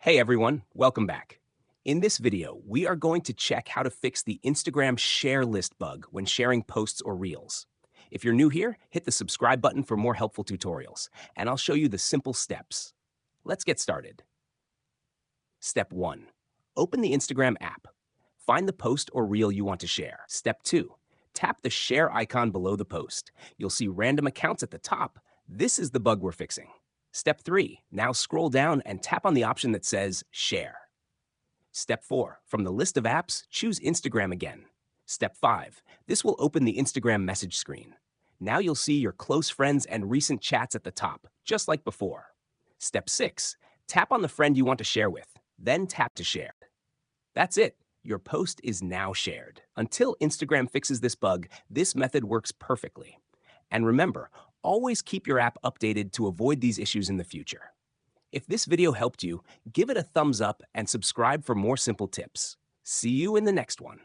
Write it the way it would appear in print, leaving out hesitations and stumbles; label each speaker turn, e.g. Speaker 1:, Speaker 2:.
Speaker 1: Hey everyone, welcome back. In this video, we are going to check how to fix the Instagram share list bug when sharing posts or reels. If you're new here, hit the subscribe button for more helpful tutorials, and I'll show you the simple steps. Let's get started. Step 1. Open the Instagram app. Find the post or reel you want to share. Step 2. Tap the share icon below the post. You'll see random accounts at the top. This is the bug we're fixing. Step 3. Now scroll down and tap on the option that says Share. Step 4. From the list of apps, choose Instagram again. Step 5. This will open the Instagram message screen. Now you'll see your close friends and recent chats at the top, just like before. Step 6. Tap on the friend you want to share with, then tap to share. That's it. Your post is now shared. Until Instagram fixes this bug, this method works perfectly. And remember, always keep your app updated to avoid these issues in the future. If this video helped you, give it a thumbs up and subscribe for more simple tips. See you in the next one.